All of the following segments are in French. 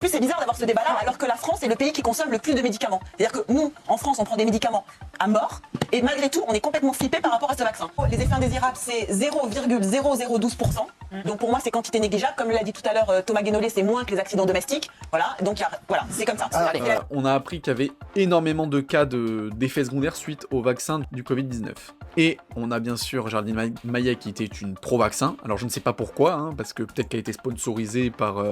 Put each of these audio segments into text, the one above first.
plus, c'est bizarre d'avoir ce débat-là alors que la France est le pays qui consomme le plus de médicaments. C'est-à-dire que nous, en France, on prend des médicaments à mort et malgré tout, on est complètement flippé par rapport à ce vaccin. Les effets indésirables, c'est 0,0012%. Donc pour moi, c'est quantité négligeable. Comme l'a dit tout à l'heure Thomas Guénolé, c'est moins que les accidents domestiques. Voilà, donc voilà, c'est comme ça. On a appris qu'il y avait énormément de cas d'effets secondaires suite au vaccin du Covid-19. Et on a bien sûr Géraldine Maillet qui était une pro-vaccin. Alors je ne sais pas pourquoi, hein, parce que peut-être qu'elle a été sponsorisée par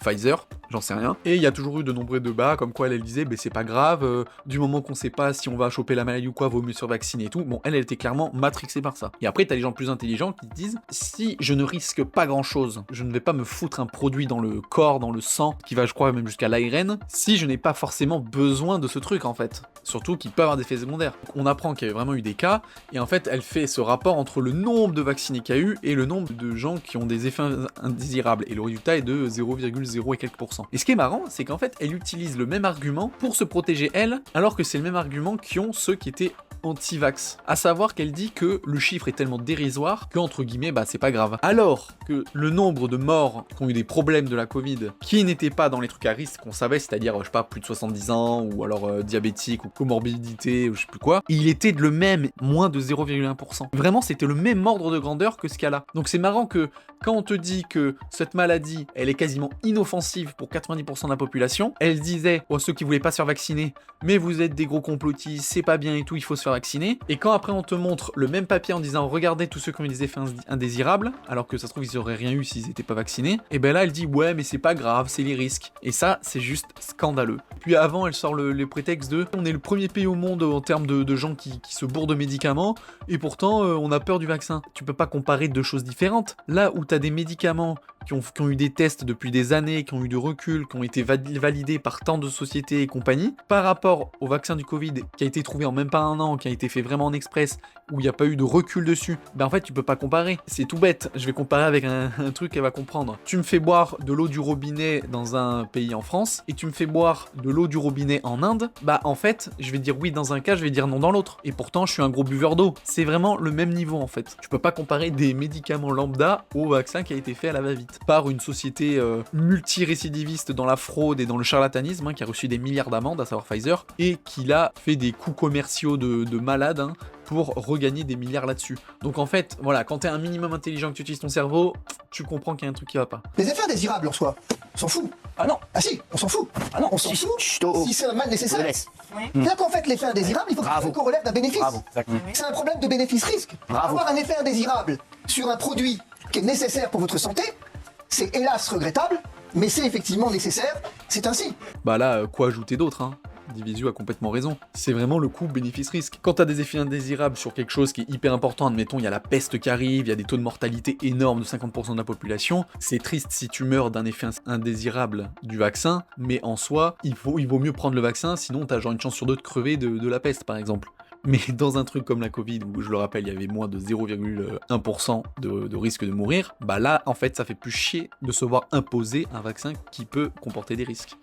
Pfizer, j'en sais rien. Et il y a toujours eu de nombreux débats, comme quoi elle disait, c'est pas grave, du moment qu'on sait pas si on va choper la maladie ou quoi, vaut mieux se vacciner et tout. Bon, elle était clairement matrixée par ça. Et après, t'as les gens plus intelligents qui disent, si je ne risque pas grand-chose, je ne vais pas me foutre un produit dans le corps, dans le sang, qui va, je crois, même jusqu'à l'ARN, si je n'ai pas forcément besoin de ce truc, en fait. Surtout qu'il peut avoir des effets secondaires. On apprend qu'il y avait vraiment eu des cas, et en fait, elle fait ce rapport entre le nombre de vaccinés qu'il y a eu et le nombre de gens qui ont des effets indésirables. Et le résultat est de 0,0 et quelques %. Et ce qui est marrant, c'est qu'en fait, elle utilise le même argument pour se protéger elle, alors que c'est le même argument qu'ont ceux qui étaient anti-vax. À savoir qu'elle dit que le chiffre est tellement dérisoire que, entre guillemets, c'est pas grave. Alors que le nombre de morts qui ont eu des problèmes de la Covid, qui n'étaient pas dans les trucs à risque qu'on savait, c'est-à-dire, je sais pas, plus de 70 ans, ou alors diabétique, ou comorbidité, ou je sais plus quoi, il était le même, moins de 0,1%. Vraiment, c'était le même ordre de grandeur que ce qu'il y a là. Donc c'est marrant que, quand on te dit que cette maladie, elle est quasiment inoffensive pour 90% de la population, elle disait aux ceux qui voulaient pas se faire vacciner, mais vous êtes des gros complotistes, c'est pas bien et tout, il faut se faire vacciner. Et quand après on te montre le même papier en disant regardez tous ceux qui ont eu des effets indésirables, alors que ça se trouve ils auraient rien eu s'ils étaient pas vaccinés, et ben là elle dit ouais mais c'est pas grave, c'est les risques. Et ça c'est juste scandaleux. Puis avant elle sort les prétextes de on est le premier pays au monde en termes de gens qui se bourrent de médicaments, et pourtant on a peur du vaccin. Tu peux pas comparer deux choses différentes. Là où t'as des médicaments qui ont eu des tests depuis des années, qui ont eu de recul, qui ont été validés par tant de sociétés et compagnie, par rapport au vaccin du Covid qui a été trouvé en même pas un an, qui a été fait vraiment en express, où il n'y a pas eu de recul dessus, en fait tu peux pas comparer. C'est tout bête, je vais comparer avec un truc qu'elle va comprendre. Tu me fais boire de l'eau du robinet dans un pays en France, et tu me fais boire de l'eau du robinet en Inde, en fait, je vais dire oui dans un cas, je vais dire non dans l'autre. Et pourtant, je suis un gros buveur d'eau. C'est vraiment le même niveau en fait. Tu peux pas comparer des médicaments lambda au vaccin qui a été fait à la va-vite par une société multirécidiviste dans la fraude et dans le charlatanisme, qui a reçu des milliards d'amendes, à savoir Pfizer, et qui là fait des coups commerciaux de malade pour regagner des milliards là-dessus. Donc en fait, voilà, quand t'es un minimum intelligent, que tu utilises ton cerveau, tu comprends qu'il y a un truc qui va pas. Les effets indésirables en soi, on s'en fout. Ah non. Ah si, on s'en fout. Ah non, on s'en fout si c'est un mal nécessaire. Oui. C'est-à-dire qu'en fait, l'effet indésirable, il faut qu'on relève d'un bénéfice. C'est un problème de bénéfice-risque. Avoir un effet indésirable sur un produit qui est nécessaire pour votre santé, c'est hélas regrettable, mais c'est effectivement nécessaire, c'est ainsi. Là, quoi ajouter d'autre, Divisu a complètement raison. C'est vraiment le coût bénéfice-risque. Quand t'as des effets indésirables sur quelque chose qui est hyper important, admettons, il y a la peste qui arrive, il y a des taux de mortalité énormes de 50% de la population, c'est triste si tu meurs d'un effet indésirable du vaccin, mais en soi, il vaut mieux prendre le vaccin, sinon t'as genre une chance sur deux de crever de la peste, par exemple. Mais dans un truc comme la Covid, où je le rappelle, il y avait moins de 0,1% de risque de mourir, là, en fait, ça fait plus chier de se voir imposer un vaccin qui peut comporter des risques.